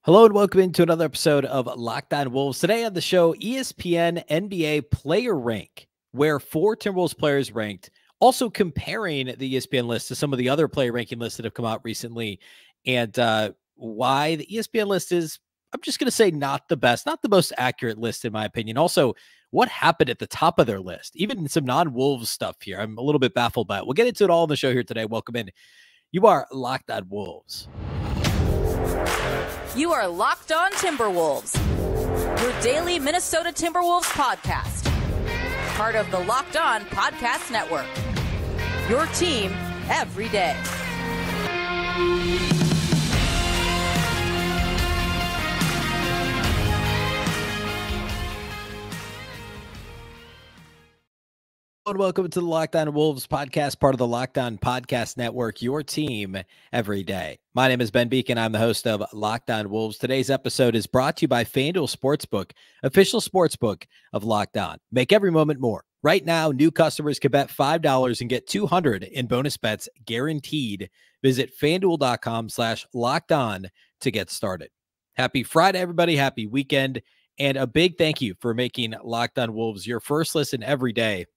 Hello and welcome into another episode of Locked On Wolves. Today on the show, ESPN NBA Player Rank, where 4 Timberwolves players ranked, also comparing the ESPN list to some of the other player ranking lists that have come out recently, and why the ESPN list is, I'm just going to say, not the best, not the most accurate list in my opinion. Also, what happened at the top of their list, even some non-Wolves stuff here. I'm a little bit baffled by it. We'll get into it all on the show here today. Welcome in. You are Locked On Wolves. You are Locked On Timberwolves, your daily Minnesota Timberwolves podcast. Part of the Locked On Podcast Network. Your team every day. And welcome to the Locked On Wolves podcast, part of the Locked On Podcast Network, your team every day. My name is Ben Beecken. I'm the host of Locked On Wolves. Today's episode is brought to you by FanDuel Sportsbook, official sportsbook of Locked On. Make every moment more. Right now, new customers can bet $5 and get $200 in bonus bets guaranteed. Visit FanDuel.com/LockedOn to get started. Happy Friday, everybody. Happy weekend. And a big thank you for making Locked On Wolves your first listen every day.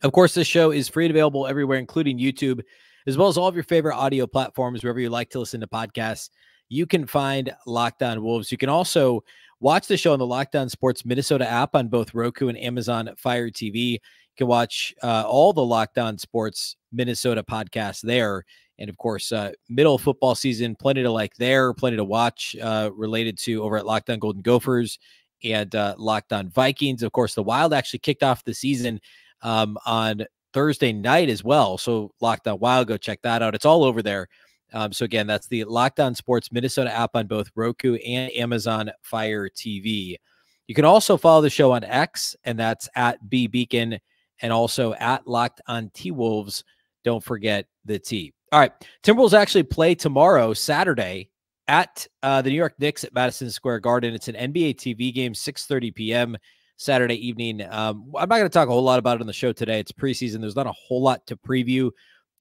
Of course, this show is free and available everywhere, including YouTube, as well as all of your favorite audio platforms, wherever you like to listen to podcasts. You can find Locked On Wolves. You can also watch the show on the Locked On Sports Minnesota app on both Roku and Amazon Fire TV. You can watch all the Locked On Sports Minnesota podcasts there. And, of course, middle of football season, plenty to like there, plenty to watch related to over at Locked On Golden Gophers and Locked On Vikings. Of course, the Wild actually kicked off the season on Thursday night as well. So Locked On Wild, go check that out. It's all over there. So again, that's the Locked On Sports Minnesota app on both Roku and Amazon Fire TV. You can also follow the show on X, and that's at Beecken, and also at Locked On T-Wolves. Don't forget the T. All right. Timberwolves actually play tomorrow, Saturday, at the New York Knicks at Madison Square Garden. It's an NBA TV game, 6:30 p.m. Saturday evening. I'm not going to talk a whole lot about it on the show today. It's preseason. There's not a whole lot to preview.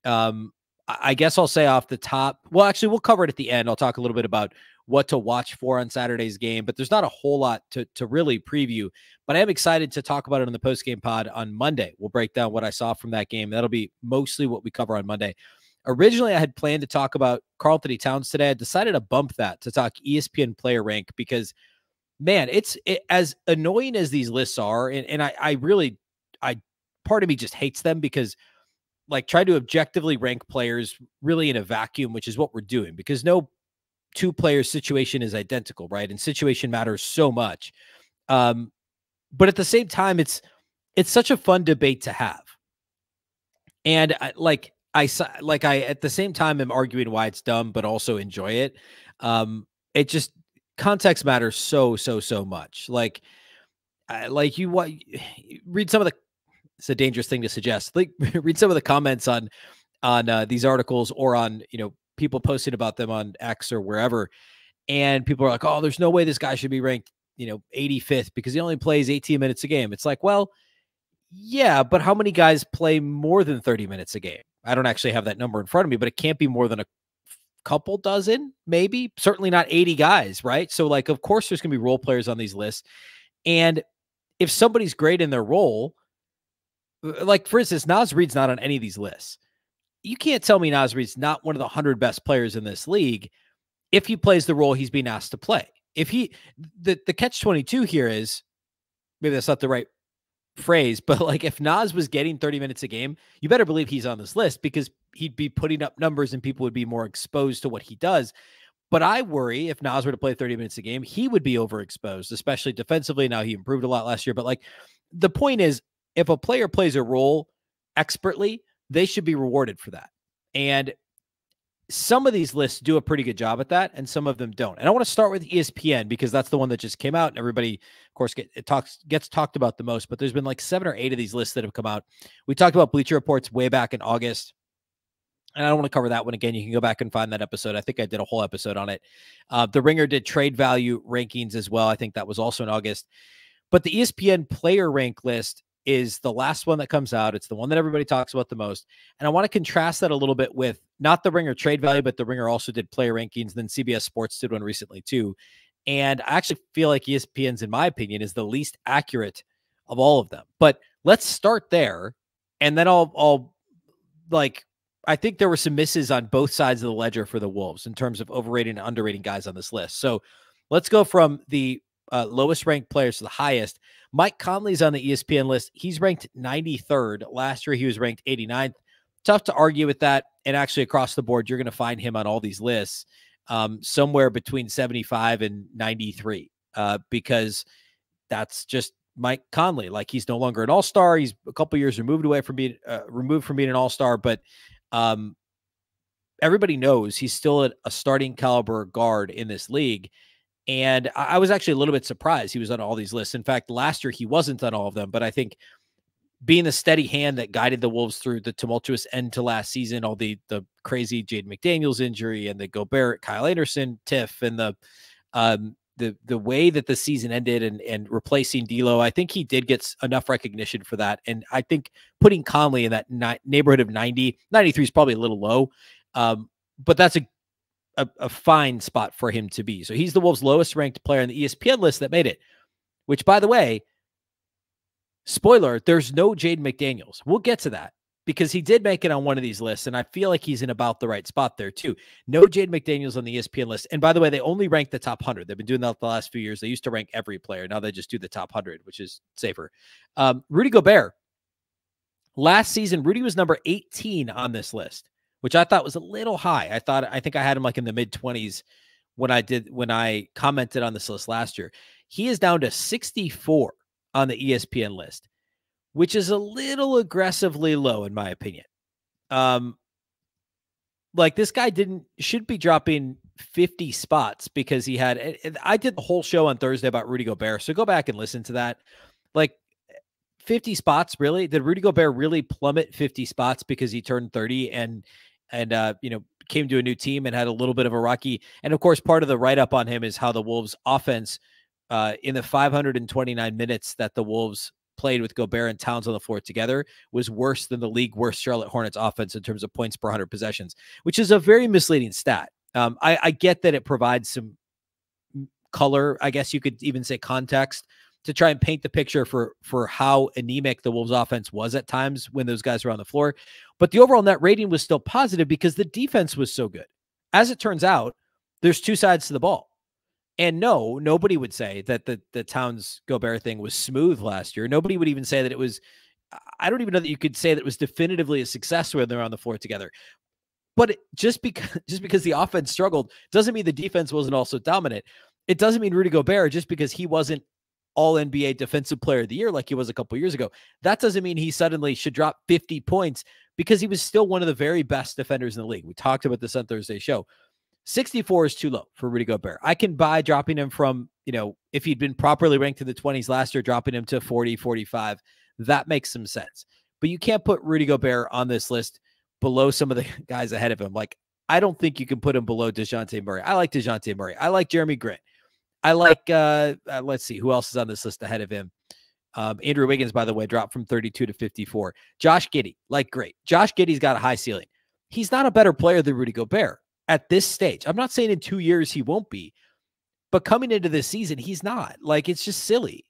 I guess I'll say off the top, well, actually, we'll cover it at the end. I'll talk a little bit about what to watch for on Saturday's game, but there's not a whole lot to really preview. But I am excited to talk about it on the postgame pod on Monday. We'll break down what I saw from that game. That'll be mostly what we cover on Monday. Originally, I had planned to talk about Karl-Anthony Towns today. I decided to bump that to talk ESPN Player Rank because, man, it's as annoying as these lists are. And I really, part of me just hates them because, like, try to objectively rank players really in a vacuum, which is what we're doing, because no two players situation is identical, right? And situation matters so much. But at the same time, it's such a fun debate to have. And at the same time, I'm arguing why it's dumb, but also enjoy it. It just, context matters so much. Like you read some of the, it's a dangerous thing to suggest. Like, read some of the comments on these articles or on, people posting about them on X or wherever. And people are like, oh, there's no way this guy should be ranked, 85th because he only plays 18 minutes a game. It's like, well, yeah, but how many guys play more than 30 minutes a game? I don't actually have that number in front of me, but it can't be more than a couple dozen, maybe, certainly not 80 guys, right? So, like, of course there's going to be role players on these lists. And if somebody's great in their role, like, for instance, Naz Reid's not on any of these lists. You can't tell me Naz Reid's not one of the 100 best players in this league if he plays the role he's being asked to play. If the catch-22 here is, maybe that's not the right phrase, but like, if Naz was getting 30 minutes a game, you better believe he's on this list because he'd be putting up numbers and people would be more exposed to what he does. But I worry if Naz were to play 30 minutes a game, he would be overexposed, especially defensively. Now, he improved a lot last year, but like, the point is, if a player plays a role expertly, they should be rewarded for that. And some of these lists do a pretty good job at that, and some of them don't. And I want to start with ESPN because that's the one that just came out, and everybody, of course, gets talked about the most. But there's been like 7 or 8 of these lists that have come out. We talked about Bleacher Reports way back in August, and I don't want to cover that one again. You can go back and find that episode. I think I did a whole episode on it. The Ringer did trade value rankings as well. I think that was also in August. But the ESPN player rank list is the last one that comes out. It's the one that everybody talks about the most. And I want to contrast that a little bit with not the Ringer trade value, but the Ringer also did player rankings. Then CBS Sports did one recently too. And I actually feel like ESPN's, in my opinion, is the least accurate of all of them. But let's start there. And then I'll I think there were some misses on both sides of the ledger for the Wolves in terms of overrating and underrating guys on this list. So let's go from the lowest ranked players to the highest. Mike Conley's on the ESPN list. He's ranked 93rd. Last year, he was ranked 89th. Tough to argue with that. And actually across the board, you're going to find him on all these lists somewhere between 75 and 93 because that's just Mike Conley. Like, he's no longer an all-star. He's a couple years removed from being an all-star, but everybody knows he's still a starting caliber guard in this league. And I was actually a little bit surprised he was on all these lists. In fact, last year he wasn't on all of them, but I think being the steady hand that guided the Wolves through the tumultuous end to last season, all the crazy Jaden McDaniels injury and the Gobert, Kyle Anderson, tiff, and the way that the season ended and replacing D'Lo, I think he did get enough recognition for that. And I think putting Conley in that neighborhood of 93 is probably a little low. But that's a fine spot for him to be. So he's the Wolves' lowest ranked player on the ESPN list that made it, which, by the way, spoiler, there's no Jaden McDaniels. We'll get to that because he did make it on one of these lists, and I feel like he's in about the right spot there too. No Jaden McDaniels on the ESPN list. And by the way, they only rank the top 100. They've been doing that the last few years. They used to rank every player. Now they just do the top 100, which is safer. Rudy Gobert. Last season, Rudy was number 18 on this list, which I thought was a little high. I think I had him like in the mid-20s when I commented on this list last year. He is down to 64 on the ESPN list, which is a little aggressively low in my opinion. Like, this guy should be dropping 50 spots because he had, I did the whole show on Thursday about Rudy Gobert. So go back and listen to that. Like, 50 spots, really? Did Rudy Gobert really plummet 50 spots because he turned 30 and came to a new team and had a little bit of a rocky? And of course, part of the write-up on him is how the Wolves offense in the 529 minutes that the Wolves played with Gobert and Towns on the floor together was worse than the league worst Charlotte Hornets offense in terms of points per 100 possessions, which is a very misleading stat. I get that it provides some color, I guess you could even say context, to try and paint the picture for how anemic the Wolves offense was at times when those guys were on the floor. But the overall net rating was still positive because the defense was so good. As it turns out, there's two sides to the ball. And no, nobody would say that the Towns Gobert thing was smooth last year. Nobody would even say that it was, I don't even know that you could say that it was definitively a success when they're on the floor together. But just because the offense struggled doesn't mean the defense wasn't also dominant. It doesn't mean Rudy Gobert, just because he wasn't all NBA defensive player of the year like he was a couple years ago, that doesn't mean he suddenly should drop 50 points, because he was still one of the very best defenders in the league. We talked about this on Thursday's show. 64 is too low for Rudy Gobert. I can buy dropping him from, if he'd been properly ranked in the 20s last year, dropping him to 40, 45. That makes some sense. But you can't put Rudy Gobert on this list below some of the guys ahead of him. Like, I don't think you can put him below DeJounte Murray. I like DeJounte Murray. I like Jeremy Grant. I like, let's see, who else is on this list ahead of him? Andrew Wiggins, by the way, dropped from 32 to 54. Josh Giddey, great. Josh Giddey's got a high ceiling. He's not a better player than Rudy Gobert at this stage. I'm not saying in 2 years he won't be, but coming into this season, he's not. It's just silly.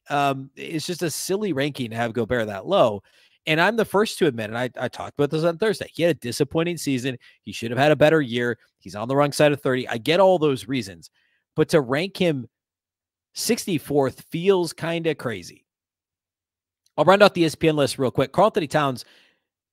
It's just a silly ranking to have Gobert that low. And I'm the first to admit, and I talked about this on Thursday, he had a disappointing season. He should have had a better year. He's on the wrong side of 30. I get all those reasons, but to rank him 64th feels kind of crazy. I'll round out the ESPN list real quick. Karl-Anthony Towns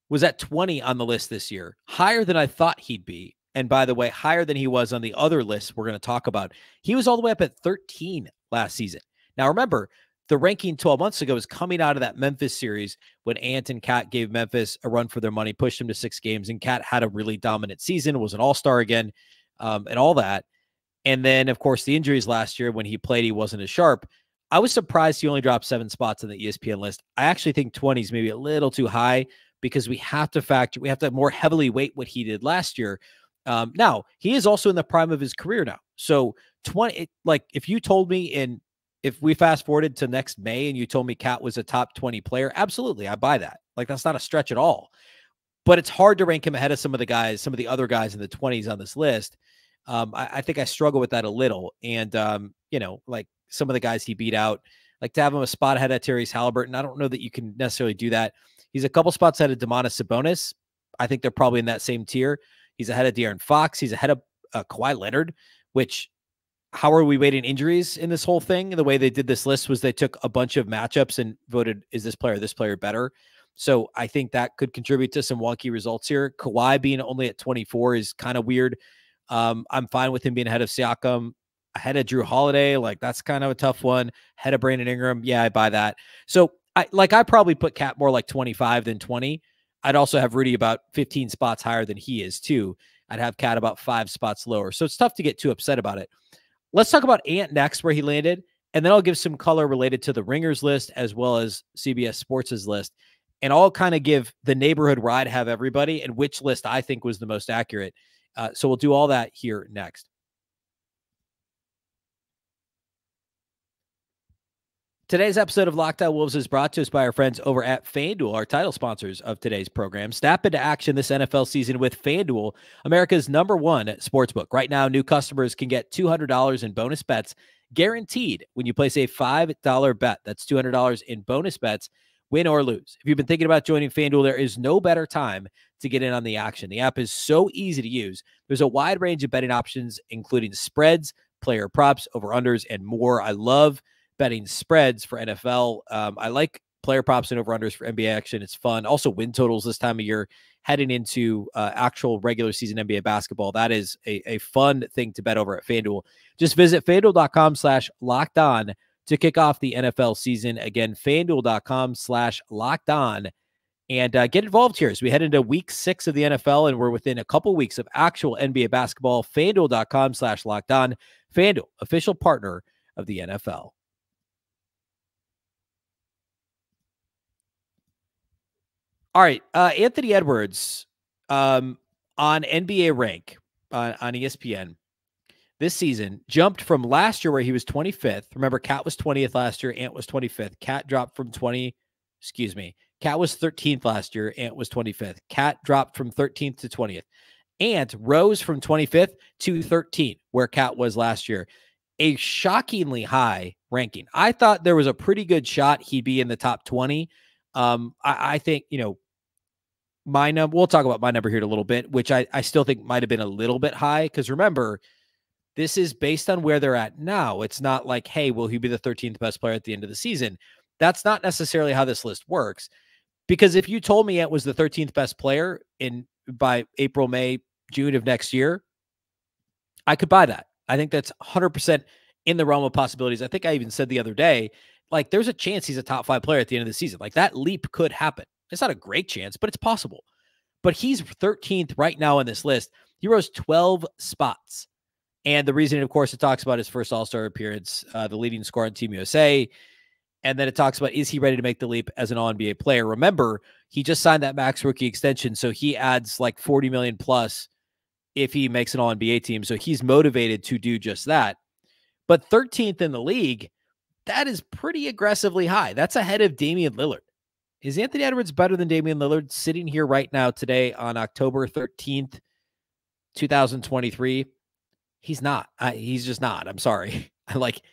was at 20 on the list this year, higher than I thought he'd be. And by the way, higher than he was on the other lists we're going to talk about. He was all the way up at 13 last season. Now, remember, the ranking 12 months ago was coming out of that Memphis series when Ant and Cat gave Memphis a run for their money, pushed them to 6 games, and Cat had a really dominant season, was an all-star again, and all that. And then, of course, the injuries last year when he played, he wasn't as sharp. I was surprised he only dropped 7 spots on the ESPN list. I actually think 20 is maybe a little too high, because we have to more heavily weight what he did last year. Now, he is also in the prime of his career now. So 20, if you told me in if we fast forwarded to next May and you told me Cat was a top 20 player, absolutely, I buy that. Like, that's not a stretch at all. But it's hard to rank him ahead of some of the other guys in the 20s on this list. I think I struggle with that a little. And, like some of the guys he beat out, like to have him a spot ahead of Tyrese Halliburton, I don't know that you can necessarily do that. He's a couple spots ahead of Domantas Sabonis. I think they're probably in that same tier. He's ahead of De'Aaron Fox. He's ahead of Kawhi Leonard, which, how are we weighting injuries in this whole thing? The way they did this list was they took a bunch of matchups and voted, is this player better? So I think that could contribute to some wonky results here. Kawhi being only at 24 is kind of weird. I'm fine with him being ahead of Siakam, ahead of Drew Holiday. Like, that's kind of a tough one. Ahead of Brandon Ingram. Yeah, I buy that. So I probably put Cat more like 25 than 20. I'd also have Rudy about 15 spots higher than he is too. I'd have Cat about 5 spots lower. So it's tough to get too upset about it. Let's talk about Ant next, where he landed. And then I'll give some color related to the Ringers list as well as CBS Sports' list. And I'll kind of give the neighborhood where I'd have everybody and which list I think was the most accurate. So we'll do all that here next. Today's episode of Locked On Wolves is brought to us by our friends over at FanDuel, our title sponsors of today's program. Snap into action this NFL season with FanDuel, America's #1 sportsbook. Right now, new customers can get $200 in bonus bets guaranteed when you place a $5 bet. That's $200 in bonus bets, win or lose. If you've been thinking about joining FanDuel, there is no better time to get in on the action. The app is so easy to use. There's a wide range of betting options, including spreads, player props, over-unders, and more. I love betting spreads for NFL. I like player props and over-unders for NBA action. It's fun. Also, win totals this time of year, heading into actual regular season NBA basketball. That is a fun thing to bet over at FanDuel. Just visit FanDuel.com/lockedon to kick off the NFL season. Again, FanDuel.com/lockedon. And get involved here as we head into week 6 of the NFL, and we're within a couple weeks of actual NBA basketball. FanDuel.com/lockedon. FanDuel, official partner of the NFL. All right, Anthony Edwards on NBArank on ESPN this season jumped from last year where he was 25th. Remember, Cat was 20th last year. Ant was 25th. Cat dropped from Cat was 13th last year. Ant was 25th. Cat dropped from 13th to 20th. Ant rose from 25th to 13th, where Cat was last year. A shockingly high ranking. I thought there was a pretty good shot he'd be in the top 20. I think, my number, we'll talk about my number here in a little bit, which I still think might have been a little bit high. Because remember, this is based on where they're at now. It's not like, hey, will he be the 13th best player at the end of the season? That's not necessarily how this list works. Because if you told me it was the 13th best player by April, May, June of next year, I could buy that. I think that's 100% in the realm of possibilities. I think I even said the other day, like, there's a chance he's a top 5 player at the end of the season. Like, that leap could happen. It's not a great chance, but it's possible. But he's 13th right now on this list. He rose 12 spots. And the reason, of course, it talks about his first All-Star appearance, the leading scorer on Team USA. And then it talks about, is he ready to make the leap as an All-NBA player? Remember, he just signed that max rookie extension, so he adds like $40 million plus if he makes an All-NBA team. So he's motivated to do just that. But 13th in the league, that is pretty aggressively high. That's ahead of Damian Lillard. Is Anthony Edwards better than Damian Lillard sitting here right now today on October 13th, 2023? He's not. He's just not. I'm sorry.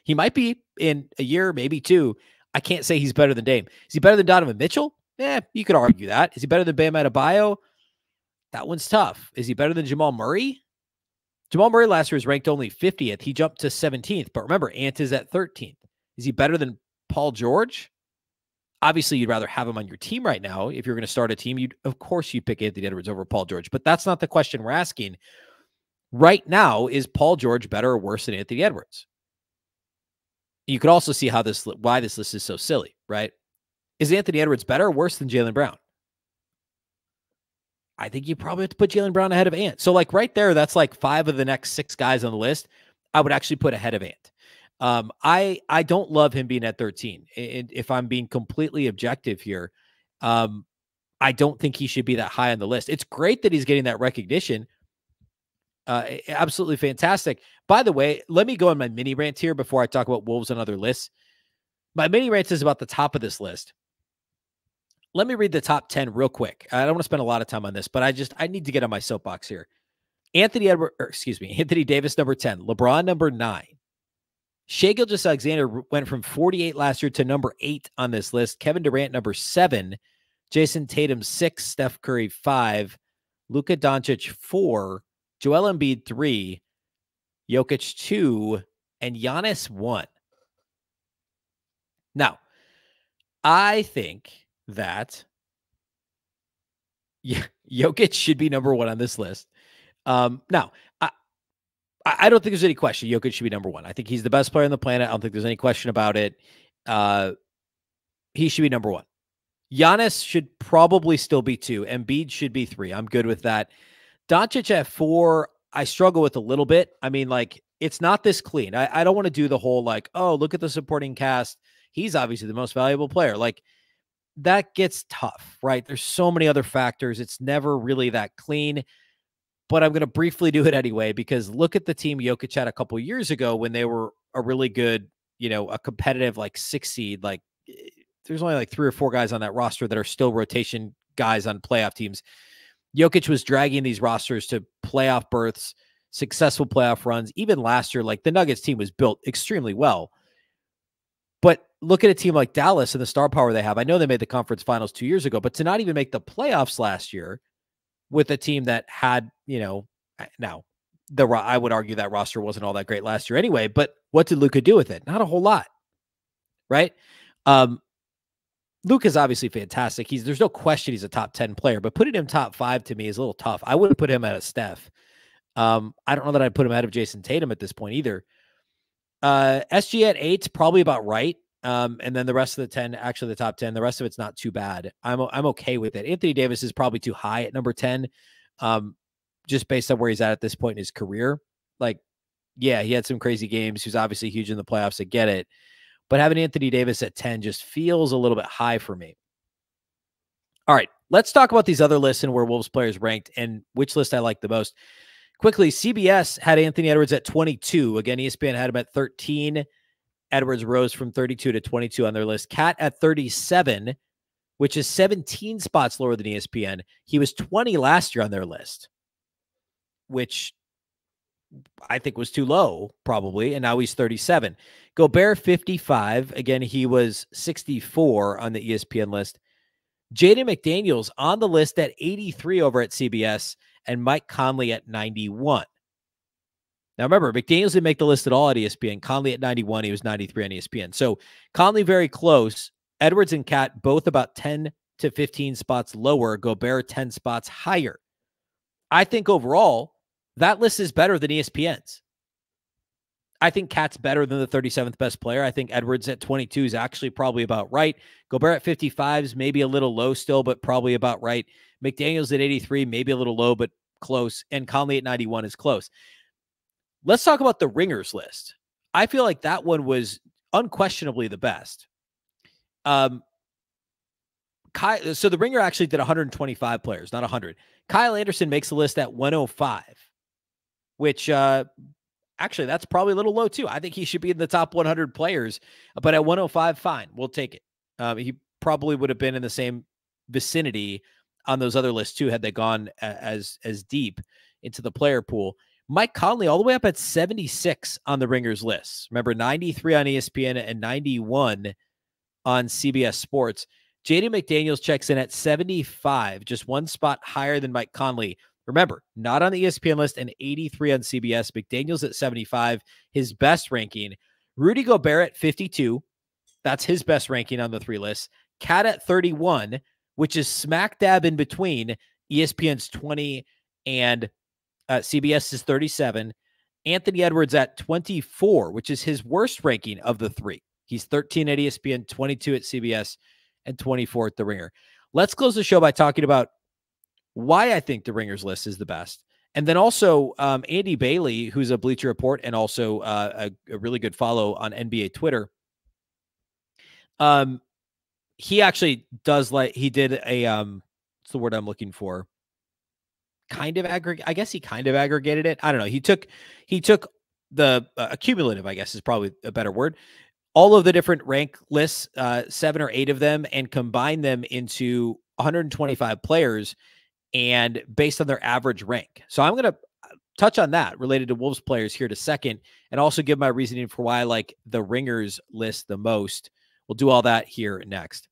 He might be in a year, maybe 2. I can't say he's better than Dame. Is he better than Donovan Mitchell? You could argue that. Is he better than Bam Adebayo? That one's tough. Is he better than Jamal Murray? Jamal Murray last year was ranked only 50th. He jumped to 17th. But remember, Ant is at 13th. Is he better than Paul George? Obviously, you'd rather have him on your team right now. If you're going to start a team, of course you'd pick Anthony Edwards over Paul George. But that's not the question we're asking. Right now, is Paul George better or worse than Anthony Edwards? You could also see why this list is so silly, right? Is Anthony Edwards better or worse than Jaylen Brown? I think you probably have to put Jaylen Brown ahead of Ant. So right there, that's like 5 of the next 6 guys on the list I would actually put ahead of Ant. I don't love him being at 13. And if I'm being completely objective here, I don't think he should be that high on the list. It's great that he's getting that recognition. Absolutely fantastic. By the way, let me go on my mini rant here before I talk about Wolves and other lists. My mini rant is about the top of this list. Let me read the top 10 real quick. I don't want to spend a lot of time on this, but I need to get on my soapbox here. Anthony Davis, number 10, LeBron, number 9. Shai Gilgeous-Alexander went from 48 last year to number 8 on this list. Kevin Durant, number 7. Jason Tatum, 6. Steph Curry, 5. Luka Doncic, 4. Joel Embiid, 3. Jokic, 2. And Giannis, 1. Now, I think that Jokic should be number 1 on this list. Now, I don't think there's any question Jokic should be number 1. I think he's the best player on the planet. I don't think there's any question about it. He should be number 1. Giannis should probably still be 2. Embiid should be 3. I'm good with that. Doncic at 4, I struggle with a little bit. I mean, like, it's not this clean. I don't want to do the whole, like, oh, look at the supporting cast. He's obviously the most valuable player. Like, that gets tough, right? There's so many other factors. It's never really that clean. But I'm going to briefly do it anyway, because look at the team Jokic had a couple years ago when they were a really good, a competitive, like, 6 seed. Like, there's only like 3 or 4 guys on that roster that are still rotation guys on playoff teams. Jokic was dragging these rosters to playoff berths, successful playoff runs. Even last year, like, the Nuggets team was built extremely well. But look at a team like Dallas and the star power they have. I know they made the conference finals 2 years ago, but to not even make the playoffs last year with a team that had, now I would argue that roster wasn't all that great last year anyway, but what did Luka do with it? Not a whole lot, right? Luka's obviously fantastic. There's no question he's a top 10 player, but putting him top 5 to me is a little tough. I wouldn't put him ahead of Steph. I don't know that I'd put him ahead of Jason Tatum at this point either. SG at 8's probably about right. And then the rest of the 10, actually the top 10, the rest of it's not too bad. I'm okay with it. Anthony Davis is probably too high at number 10. Just based on where he's at this point in his career. Like, yeah, he had some crazy games. He was obviously huge in the playoffs. I get it. But having Anthony Davis at 10 just feels a little bit high for me. All right, let's talk about these other lists and where Wolves players ranked and which list I like the most. Quickly, CBS had Anthony Edwards at 22. Again, ESPN had him at 13. Edwards rose from 32 to 22 on their list. Cat at 37, which is 17 spots lower than ESPN. He was 20 last year on their list, which I think was too low, probably, and now he's 37. Gobert, 55. Again, he was 64 on the ESPN list. Jaden McDaniels on the list at 83 over at CBS, and Mike Conley at 91. Now, remember, McDaniels didn't make the list at all at ESPN. Conley at 91. He was 93 on ESPN. So Conley very close. Edwards and Cat both about 10 to 15 spots lower. Gobert 10 spots higher. I think overall, that list is better than ESPN's. I think Cat's better than the 37th best player. I think Edwards at 22 is actually probably about right. Gobert at 55 is maybe a little low still, but probably about right. McDaniels at 83, maybe a little low, but close. And Conley at 91 is close. Let's talk about the Ringers list. I feel like that one was unquestionably the best. So the Ringer actually did 125 players, not 100. Kyle Anderson makes the list at 105, which actually that's probably a little low too. I think he should be in the top 100 players, but at 105, fine, we'll take it. He probably would have been in the same vicinity on those other lists too had they gone as deep into the player pool. Mike Conley all the way up at 76 on the Ringers list. Remember, 93 on ESPN and 91 on CBS Sports. Jaden McDaniels checks in at 75, just one spot higher than Mike Conley. Remember, not on the ESPN list and 83 on CBS. McDaniels at 75, his best ranking. Rudy Gobert at 52. That's his best ranking on the 3 lists. Cat at 31, which is smack dab in between ESPN's 20 and CBS is 37. Anthony Edwards at 24, which is his worst ranking of the 3. He's 13 at ESPN, 22 at CBS, and 24 at the Ringer. Let's close the show by talking about why I think the Ringers list is the best. And then also Andy Bailey, who's a Bleacher Report and also a really good follow on NBA Twitter. He actually does he did a, what's the word I'm looking for? kind of aggregate. I guess he kind of aggregated it. I don't know. He took the accumulative, I guess is probably a better word, all of the different rank lists, 7 or 8 of them, and combined them into 125 players and based on their average rank. So I'm going to touch on that related to Wolves players here in a second, and also give my reasoning for why I like the Ringers list the most. We'll do all that here next.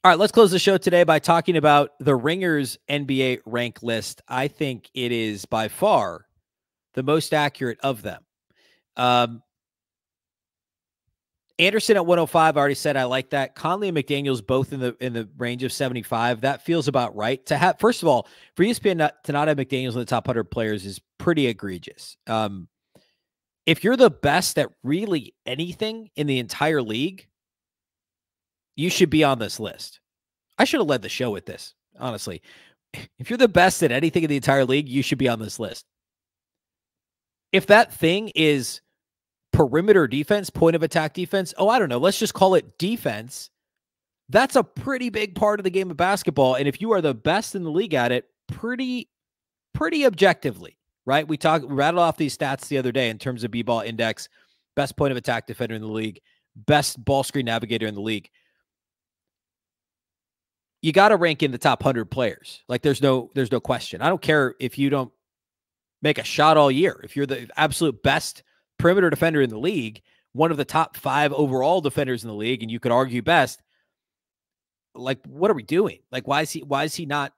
All right, let's close the show today by talking about the Ringers NBA rank list. I think it is by far the most accurate of them. Anderson at 105, I already said I like that. Conley and McDaniels both in the range of 75. That feels about right. To have, first of all, for ESPN to not have McDaniels in the top 100 players is pretty egregious. If you're the best at really anything in the entire league, you should be on this list. I should have led the show with this, honestly. If you're the best at anything in the entire league, you should be on this list. If that thing is perimeter defense, point of attack defense, I don't know, let's just call it defense. That's a pretty big part of the game of basketball. And if you are the best in the league at it, pretty objectively, right? We rattled off these stats the other day in terms of B-ball index, best point of attack defender in the league, best ball screen navigator in the league. You got to rank in the top 100 players. Like there's no question. I don't care if you don't make a shot all year. If you're the absolute best perimeter defender in the league, one of the top 5 overall defenders in the league, and you could argue best, like, what are we doing? Like, why is he not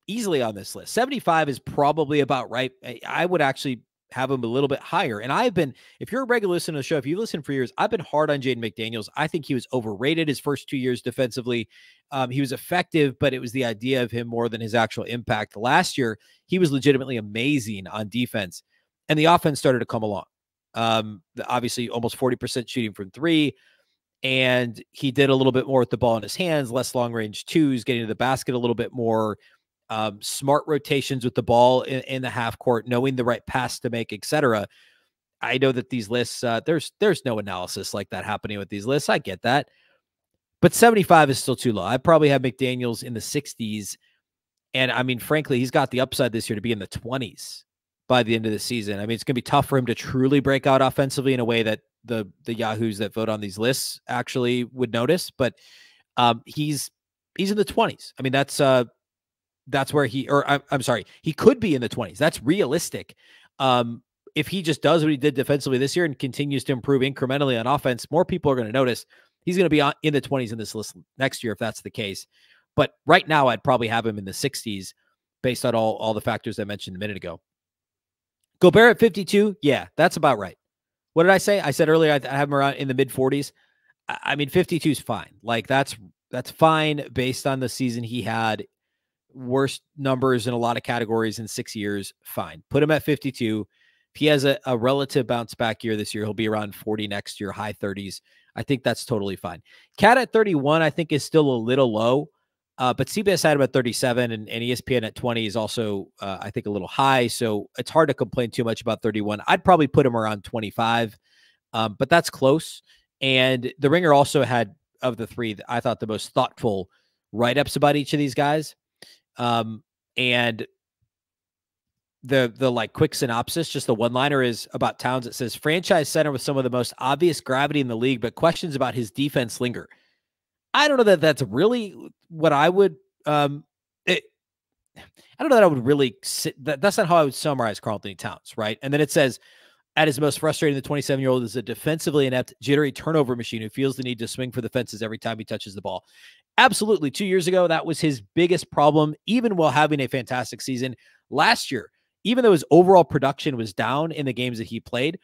easily on this list? 75 is probably about right. I would actually have him a little bit higher. And if you're a regular listener to the show, if you listen for years, I've been hard on Jaden McDaniels. I think he was overrated his first 2 years defensively. He was effective, but it was the idea of him more than his actual impact. Last year, he was legitimately amazing on defense, and the offense started to come along. Obviously almost 40% shooting from 3. And he did a little bit more with the ball in his hands, less long range twos, getting to the basket a little bit more, smart rotations with the ball in the half court, knowing the right pass to make, etc. I know that these lists, there's no analysis like that happening with these lists. I get that, but 75 is still too low. I probably have McDaniels in the 60s. And I mean, frankly, he's got the upside this year to be in the 20s by the end of the season. I mean, it's going to be tough for him to truly break out offensively in a way that the Yahoos that vote on these lists actually would notice. But he's in the 20s. I mean, that's where I'm sorry, he could be in the 20s. That's realistic. If he just does what he did defensively this year and continues to improve incrementally on offense, more people are going to notice. He's going to be in the 20s in this list next year if that's the case. But right now, I'd probably have him in the 60s based on all the factors I mentioned a minute ago. Gobert at 52, yeah, that's about right. What did I say? I said earlier I have him around in the mid 40s. I mean, 52 is fine. Like that's fine based on the season he had. Worst numbers in a lot of categories in 6 years, fine. Put him at 52. If he has a relative bounce back year this year, he'll be around 40 next year, high 30s. I think that's totally fine. Cat at 31, I think, is still a little low. But CBS had him at 37, and ESPN at 20 is also, I think, a little high. So it's hard to complain too much about 31. I'd probably put him around 25, but that's close. And the Ringer also had, of the 3, I thought the most thoughtful write-ups about each of these guys. And the like quick synopsis, just the one-liner is about Towns. It says, franchise center with some of the most obvious gravity in the league, but questions about his defense linger. I don't know that that's really what I would, I don't know that I would really that's not how I would summarize Karl-Anthony Towns, right? And then it says, at his most frustrating, the 27-year-old is a defensively inept, jittery turnover machine who feels the need to swing for the fences every time he touches the ball. Absolutely. 2 years ago, that was his biggest problem, even while having a fantastic season. Last year, even though his overall production was down in the games that he played,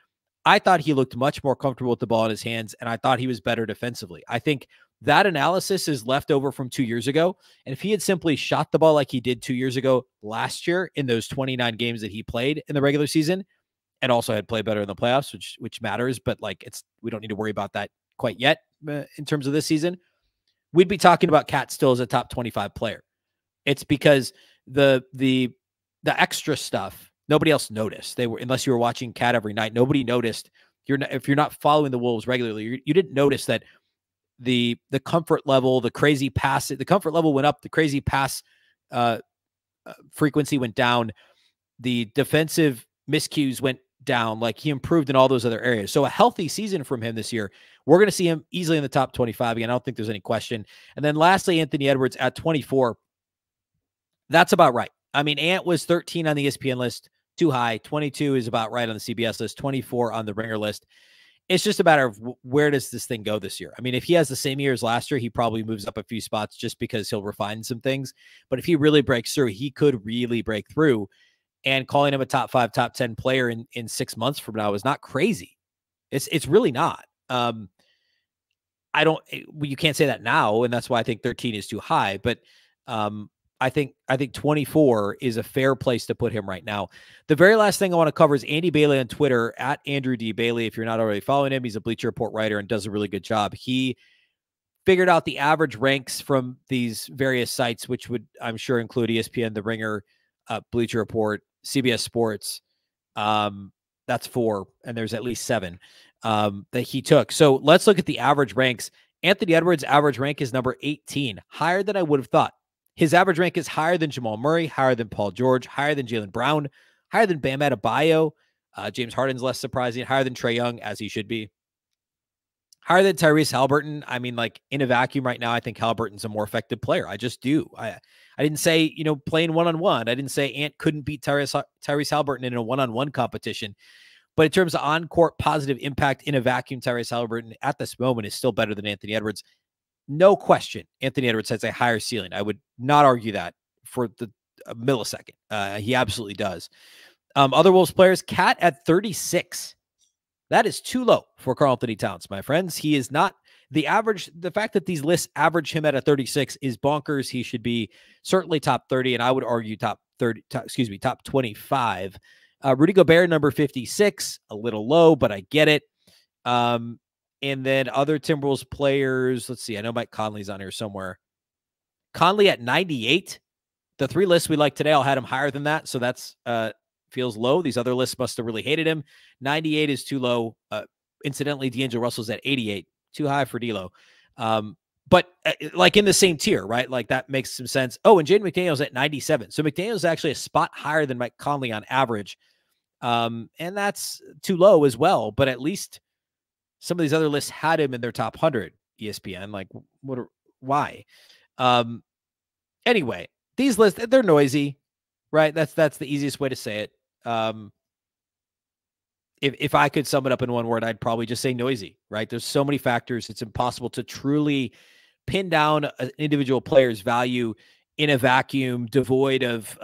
I thought he looked much more comfortable with the ball in his hands, and I thought he was better defensively. I think that analysis is left over from 2 years ago. And if he had simply shot the ball like he did 2 years ago last year in those 29 games that he played in the regular season, and also had played better in the playoffs, which matters, but like we don't need to worry about that quite yet in terms of this season, we'd be talking about Cat still as a top 25 player. It's because the extra stuff, nobody else noticed. Unless you were watching Cat every night, nobody noticed if you're not following the Wolves regularly, you didn't notice that the comfort level, the crazy pass, the comfort level went up, the crazy pass frequency went down, the defensive miscues went down. Like, he improved in all those other areas. So a healthy season from him this year. We're going to see him easily in the top 25 again. I don't think there's any question. And then lastly, Anthony Edwards at 24. That's about right. I mean, Ant was 13 on the ESPN list, too high. 22 is about right on the CBS list, 24 on the Ringer list. It's just a matter of where does this thing go this year? I mean, if he has the same year as last year, he probably moves up a few spots just because he'll refine some things. But if he really breaks through, he could really break through. And calling him a top 5, top 10 player in 6 months from now is not crazy. It's really not. You can't say that now, and that's why I think 13 is too high. But I think 24 is a fair place to put him right now. The very last thing I want to cover is Andy Bailey on Twitter, at Andrew D. Bailey. If you're not already following him, he's a Bleacher Report writer and does a really good job. He figured out the average ranks from these various sites, which would, I'm sure, include ESPN, The Ringer, Bleacher Report, CBS Sports. That's 4, and there's at least 7 that he took. So let's look at the average ranks. Anthony Edwards' average rank is number 18, higher than I would have thought. His average rank is higher than Jamal Murray, higher than Paul George, higher than Jaylen Brown, higher than Bam Adebayo. James Harden's less surprising, higher than Trae Young, as he should be. Higher than Tyrese Haliburton. I mean, like, in a vacuum right now, I think Haliburton's a more effective player. I just do. I didn't say, playing one-on-one. I didn't say Ant couldn't beat Tyrese Haliburton in a one-on-one competition. But in terms of on-court positive impact in a vacuum, Tyrese Haliburton at this moment is still better than Anthony Edwards. No question, Anthony Edwards has a higher ceiling. I would not argue that for a millisecond. He absolutely does. Other Wolves players, Cat at 36. That is too low for Karl-Anthony Towns, my friends. He is not the average. The fact that these lists average him at a 36 is bonkers. He should be certainly top 30, and I would argue top 25. Rudy Gobert, number 56, a little low, but I get it. And then other Timberwolves players, let's see. I know Mike Conley's on here somewhere. Conley at 98. The 3 lists we like today, I'll had him higher than that, so that's feels low. These other lists must have really hated him. 98 is too low. Incidentally, D'Angelo Russell's at 88. Too high for D'Lo. But like in the same tier, right? Like, that makes some sense. Oh, and Jaden McDaniels at 97. So McDaniels is actually a spot higher than Mike Conley on average. And that's too low as well. But at least some of these other lists had him in their top 100, ESPN. Like, why? Anyway, these lists, they're noisy, right? That's the easiest way to say it. If I could sum it up in one word, I'd probably just say noisy, right? There's so many factors. It's impossible to truly pin down an individual player's value in a vacuum, devoid of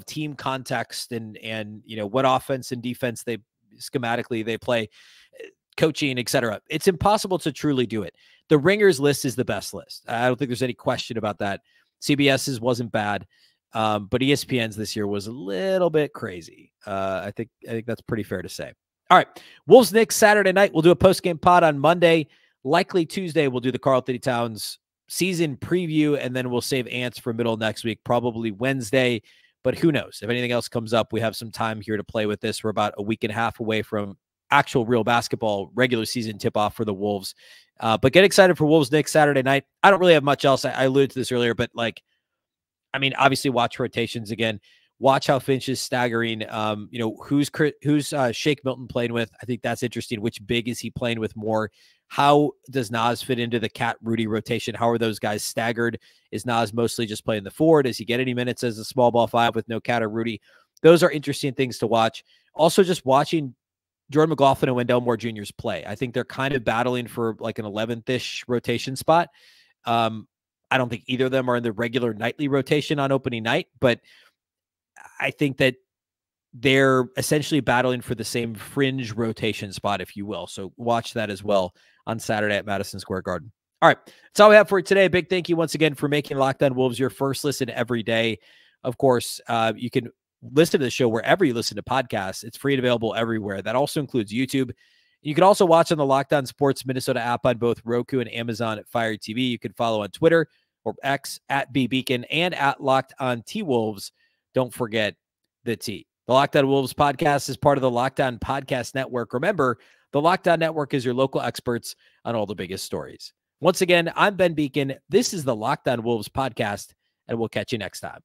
team context and what offense and defense they schematically they play, coaching, etc. It's impossible to truly do it. The Ringer's list is the best list. I don't think there's any question about that. CBS's wasn't bad. But ESPN's this year was a little bit crazy. I think that's pretty fair to say. All right. Wolves Knicks Saturday night. We'll do a post-game pod on Monday. Likely Tuesday, we'll do the Karl-Anthony Towns season preview, and then we'll save Ants for middle of next week, probably Wednesday. But who knows? If anything else comes up, we have some time here to play with this. We're about a week and a half away from actual real basketball regular season tip-off for the Wolves. But get excited for Wolves Knicks Saturday night. I don't really have much else. I alluded to this earlier, but obviously watch rotations again. Watch how Finch is staggering. Who's Shake Milton playing with? I think that's interesting. Which big is he playing with more? How does Naz fit into the Cat Rudy rotation? How are those guys staggered? Is Naz mostly just playing the 4? Does he get any minutes as a small ball 5 with no Cat or Rudy? Those are interesting things to watch. Also, just watching Jordan McLaughlin and Wendell Moore Jr.'s play. I think they're kind of battling for like an 11th-ish rotation spot. I don't think either of them are in the regular nightly rotation on opening night, but I think that they're essentially battling for the same fringe rotation spot, if you will. So watch that as well on Saturday at Madison Square Garden. All right. That's all we have for today. Big thank you once again for making Locked On Wolves your first listen every day. Of course, you can listen to the show wherever you listen to podcasts. It's free and available everywhere. That also includes YouTube. You can also watch on the Locked On Sports Minnesota app on both Roku and Amazon at Fire TV. You can follow on Twitter or X at Beecken and at Locked On T-Wolves. Don't forget the T. The Locked On Wolves podcast is part of the Locked On Podcast Network. Remember, the Locked On Network is your local experts on all the biggest stories. Once again, I'm Ben Beecken. This is the Locked On Wolves podcast, and we'll catch you next time.